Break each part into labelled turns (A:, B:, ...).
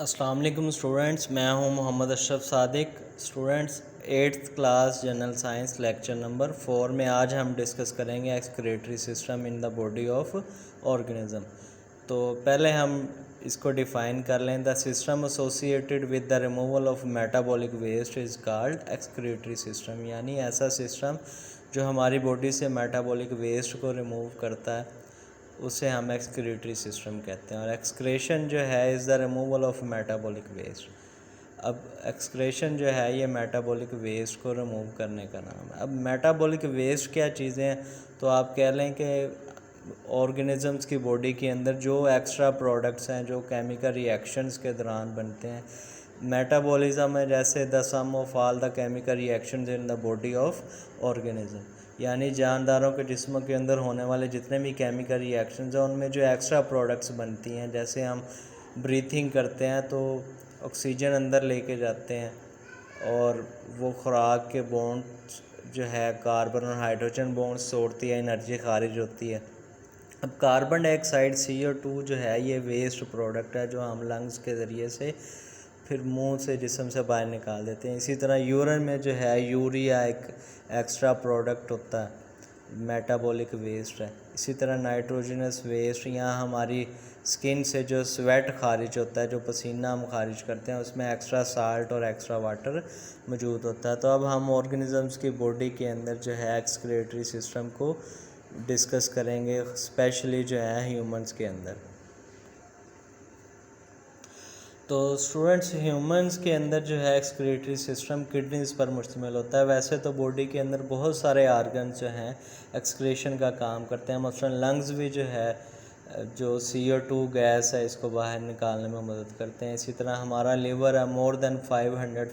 A: अस्सलाम वालेकुम स्टूडेंट्स, मैं हूं Mohammad Ashraf Sadiq. Students, 8th class general science lecture number 4 में आज हम डिस्कस करेंगे excretory system in the body of organism. तो पहले हम इसको डिफ़ाइन कर लें। The system associated with the removal of metabolic waste is called excretory system, यानी ऐसा सिस्टम जो हमारी बॉडी से मेटाबॉलिक वेस्ट को रिमूव करता है उसे हम एक्सक्रीटरी सिस्टम कहते हैं। और एक्सक्रेशन जो है is the removal of metabolic waste. अब एक्सक्रेशन जो है ये मेटाबॉलिक वेस्ट को रिमूव करने का नाम है। अब मेटाबॉलिक वेस्ट क्या चीज़ें हैं, तो आप कह लें कि ऑर्गेनिजम्स की बॉडी के अंदर जो एक्स्ट्रा प्रोडक्ट्स हैं जो केमिकल रिएक्शंस के दौरान बनते हैं। मेटाबॉलिज्म है जैसे the sum of all the chemical reactions in the body of organism, यानी जानदारों के जिस्म के अंदर होने वाले जितने भी केमिकल रिएक्शंस हैं उनमें जो एक्स्ट्रा प्रोडक्ट्स बनती हैं। जैसे हम ब्रीथिंग करते हैं तो ऑक्सीजन अंदर लेके जाते हैं और वो खुराक के बॉन्ड्स जो है कार्बन और हाइड्रोजन बॉन्ड्स तोड़ती है, एनर्जी खारिज होती है। अब कार्बन डाइऑक्साइड CO2 जो है ये वेस्ट प्रोडक्ट है जो हम लंग्स के ज़रिए से फिर मुंह से जिस्म से बाहर निकाल देते हैं। इसी तरह यूरिन में जो है यूरिया एक एक्स्ट्रा प्रोडक्ट होता है, मेटाबॉलिक वेस्ट है। इसी तरह नाइट्रोजनस वेस्ट, यहाँ हमारी स्किन से जो स्वेट खारिज होता है, जो पसीना हम खारिज करते हैं, उसमें एक्स्ट्रा साल्ट और एक्स्ट्रा वाटर मौजूद होता है। तो अब हम ऑर्गेनिजम्स की बॉडी के अंदर जो है एक्सक्रीटरी सिस्टम को डिस्कस करेंगे, स्पेशली जो है ह्यूमंस के अंदर। तो स्टूडेंट्स, ह्यूमंस के अंदर जो है एक्सक्रीटरी सिस्टम किडनीज़ पर मुश्तमिल होता है। वैसे तो बॉडी के अंदर बहुत सारे आर्गन्स जो हैं एक्सक्रीशन का काम करते हैं। मसलन लंग्स भी जो है जो CO2 गैस है इसको बाहर निकालने में मदद करते हैं। इसी तरह हमारा लिवर है, मोर देन 500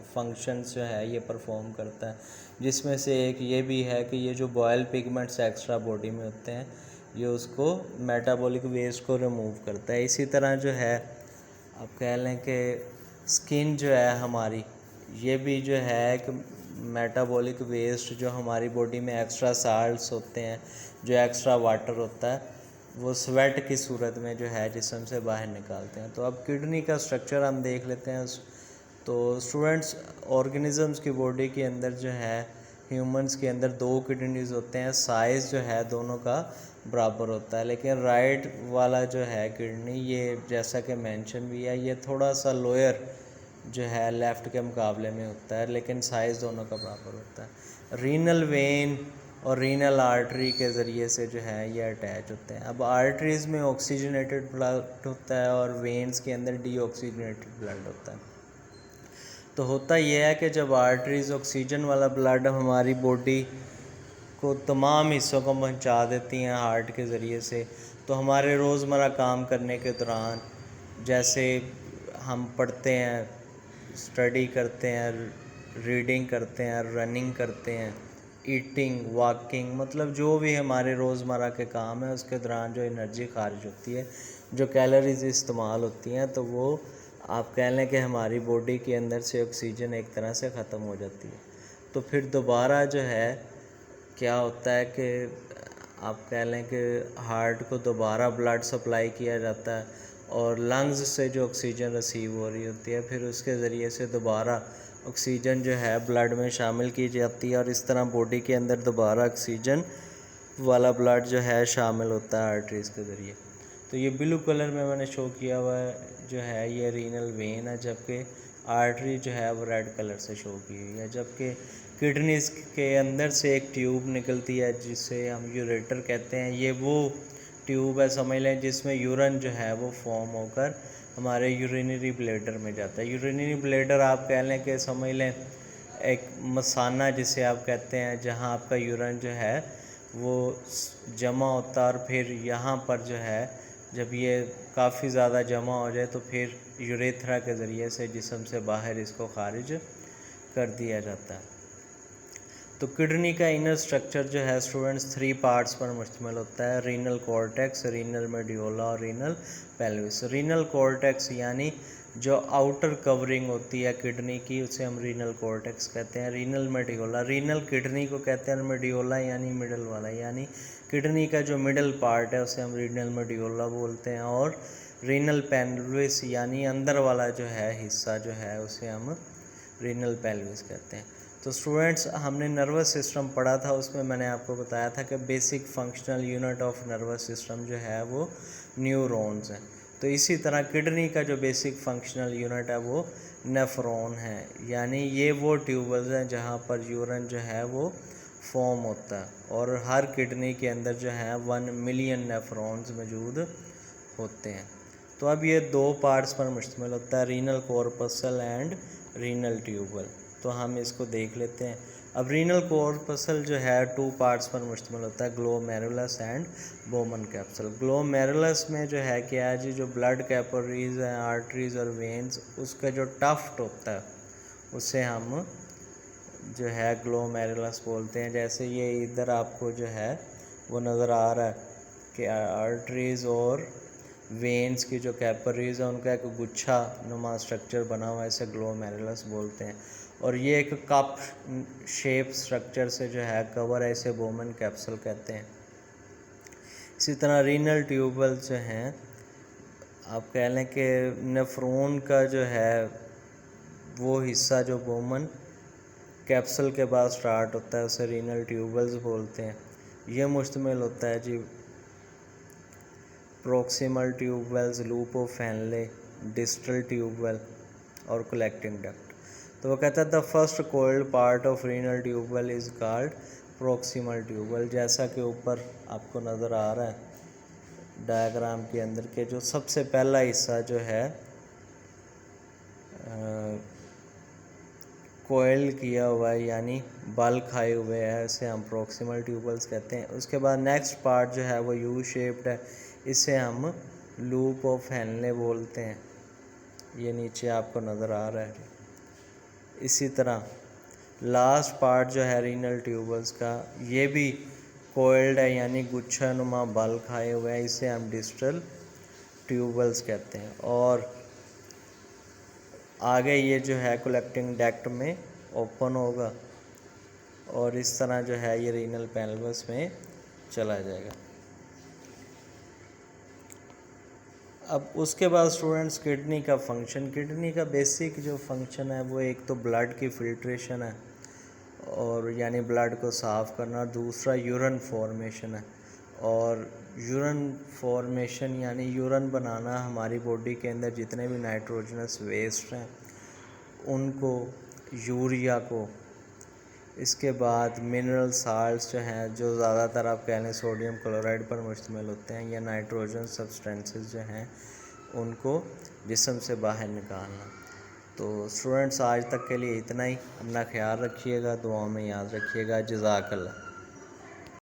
A: फंक्शंस जो है ये परफॉर्म करता है, जिसमें से एक ये भी है कि ये जो बॉयल पिगमेंट्स एक्स्ट्रा बॉडी में होते हैं ये उसको मेटाबॉलिक वेस्ट को रिमूव करता है। इसी तरह जो है आप कह लें कि स्किन जो है हमारी, ये भी जो है कि मेटाबॉलिक वेस्ट जो हमारी बॉडी में एक्स्ट्रा साल्ट्स होते हैं, जो एक्स्ट्रा वाटर होता है, वो स्वेट की सूरत में जो है जिस्म से बाहर निकालते हैं। तो अब किडनी का स्ट्रक्चर हम देख लेते हैं। तो स्टूडेंट्स, ऑर्गेनिजम्स की बॉडी के अंदर जो है ह्यूमंस के अंदर 2 किडनीज़ होते हैं। साइज़ जो है दोनों का बराबर होता है, लेकिन राइट वाला जो है किडनी, ये जैसा कि मेंशन भी है, ये थोड़ा सा लोअर जो है लेफ़्ट के मुकाबले में होता है, लेकिन साइज़ दोनों का बराबर होता है। रीनल वेन और रीनल आर्टरी के ज़रिए से जो है ये अटैच होते हैं। अब आर्टरीज़ में ऑक्सीजनेटेड ब्लड होता है और वेन्स के अंदर डीऑक्सीजनेटेड ब्लड होता है। तो होता यह है कि जब आर्टरीज़ ऑक्सीजन वाला ब्लड हमारी बॉडी को तमाम हिस्सों को पहुंचा देती हैं हार्ट के ज़रिए से, तो हमारे रोज़मर्रा काम करने के दौरान जैसे हम पढ़ते हैं, स्टडी करते हैं, रीडिंग करते हैं, रनिंग करते हैं, ईटिंग, वॉकिंग, मतलब जो भी हमारे रोज़मर्रा के काम है उसके दौरान जो एनर्जी खारिज होती है, जो कैलोरीज इस्तेमाल होती हैं, तो वो आप कह लें कि हमारी बॉडी के अंदर से ऑक्सीजन एक तरह से ख़त्म हो जाती है। तो फिर दोबारा जो है क्या होता है कि आप कह लें कि हार्ट को दोबारा ब्लड सप्लाई किया जाता है और लंग्स से जो ऑक्सीजन रिसीव हो रही होती है फिर उसके ज़रिए से दोबारा ऑक्सीजन जो है ब्लड में शामिल की जाती है और इस तरह बॉडी के अंदर दोबारा ऑक्सीजन वाला ब्लड जो है शामिल होता है आर्टरीज़ के ज़रिए। तो ये ब्लू कलर में मैंने शो किया हुआ है जो है ये रीनल वेन है, जबकि आर्टरी जो है वो रेड कलर से शो की हुई है। जबकि किडनीज़ के अंदर से एक ट्यूब निकलती है जिसे हम यूरेटर कहते हैं। ये वो ट्यूब है, समझ लें, जिसमें यूरिन जो है वो फॉर्म होकर हमारे यूरिनरी ब्लैडर में जाता है। यूरिनरी ब्लैडर आप कह लें कि समझ लें एक मसाना जिसे आप कहते हैं, जहाँ आपका यूरिन जो है वो जमा होता है और फिर यहाँ पर जो है जब ये काफ़ी ज़्यादा जमा हो जाए तो फिर यूरेथ्रा के ज़रिए से जिस्म से बाहर इसको खारिज कर दिया जाता है। तो किडनी का इनर स्ट्रक्चर जो है स्टूडेंट्स 3 पार्ट्स पर मुश्तमिल होता है, रीनल कॉर्टेक्स, रीनल मेड्यूला और रीनल पेल्विस। रीनल कॉर्टेक्स यानी जो आउटर कवरिंग होती है किडनी की उसे हम रीनल कॉर्टेक्स कहते हैं। रीनल मेड्यूला, रीनल किडनी को कहते हैं, मेड्यूला यानी मिडल वाला, यानी किडनी का जो मिडल पार्ट है उसे हम रीनल मेड्यूला बोलते हैं। और रीनल पेल्विस यानी अंदर वाला जो है हिस्सा जो है उसे हम रीनल पेल्विस कहते हैं। तो स्टूडेंट्स, हमने नर्वस सिस्टम पढ़ा था, उसमें मैंने आपको बताया था कि basic functional unit of nervous system जो है वो न्यूरॉन्स हैं। तो इसी तरह किडनी का जो बेसिक फंक्शनल यूनिट है वो नेफ्रॉन है, यानी ये वो ट्यूबल्स हैं जहाँ पर यूरिन जो है वो फॉर्म होता है, और हर किडनी के अंदर जो है 1 मिलियन नेफ्रॉन्स मौजूद होते हैं। तो अब ये दो पार्ट्स पर मुश्तमिल होता है, renal corpuscle and renal tubule. तो हम इसको देख लेते हैं। अब रीनल कॉर्पसल जो है 2 पार्ट्स पर मुश्तमिल होता है, glomerulus and Bowman capsule. Glomerulus में जो है क्या है जी, जो ब्लड कैपिलरीज हैं, आर्टरीज और वेन्स, उसका जो टफ्ट होता है उसे हम जो है ग्लोमेरुलस बोलते हैं। जैसे ये इधर आपको जो है वो नज़र आ रहा है कि आर्टरीज और वेन्स की जो कैपिलरीज है उनका एक गुच्छा नुमा स्ट्रक्चर बना हुआ है, इसे ग्लोमेरुलस बोलते हैं। और ये एक कप शेप स्ट्रक्चर से जो है कवर है, इसे बोमन कैप्सूल कहते हैं। इसी तरह रीनल ट्यूबल जो हैं, आप कह लें कि नेफ्रॉन का जो है वो हिस्सा जो बोमन कैप्सूल के बाद स्टार्ट होता है उसे रीनल ट्यूबल्स बोलते हैं। ये मुश्तमिल होता है जी proximal tubules, loop of Henle, distal tubule और कलेक्टिंग डक्ट। तो वो कहता है the first coiled part of renal tubule is called proximal tubule. जैसा कि ऊपर आपको नज़र आ रहा है डायग्राम के अंदर के जो सबसे पहला हिस्सा जो है कोयल किया हुआ है यानी बाल खाए हुए हैं, इसे हम प्रॉक्सिमल ट्यूबल्स कहते हैं। उसके बाद नेक्स्ट पार्ट जो है वो यू शेप्ड है, इसे हम लूप ऑफ हेनले बोलते हैं। ये नीचे आपको नज़र आ रहा है। इसी तरह लास्ट पार्ट जो है रीनल ट्यूबल्स का, ये भी कोइल्ड है यानी गुच्छा नुमा बाल खाए हुए हैं, इसे हम डिस्टल ट्यूबल्स कहते हैं। और आगे ये जो है कलेक्टिंग डक्ट में ओपन होगा और इस तरह जो है ये रीनल पेल्विस में चला जाएगा। अब उसके बाद स्टूडेंट्स किडनी का फंक्शन। किडनी का बेसिक जो फंक्शन है वो एक तो ब्लड की फिल्ट्रेशन है और यानी ब्लड को साफ़ करना, दूसरा यूरिन फॉर्मेशन है। और यूरिन फॉर्मेशन यानी यूरिन बनाना, हमारी बॉडी के अंदर जितने भी नाइट्रोजनस वेस्ट हैं उनको, यूरिया को, इसके बाद मिनरल साल्ट्स जो हैं जो ज़्यादातर आप कह लें सोडियम क्लोराइड पर मुश्तमिल होते हैं, या नाइट्रोजन सब्सटेंसेस जो हैं उनको जिस्म से बाहर निकालना। तो स्टूडेंट्स आज तक के लिए इतना ही। अपना ख्याल रखिएगा, दुआओं में याद रखिएगा। जज़ाकल्लाह।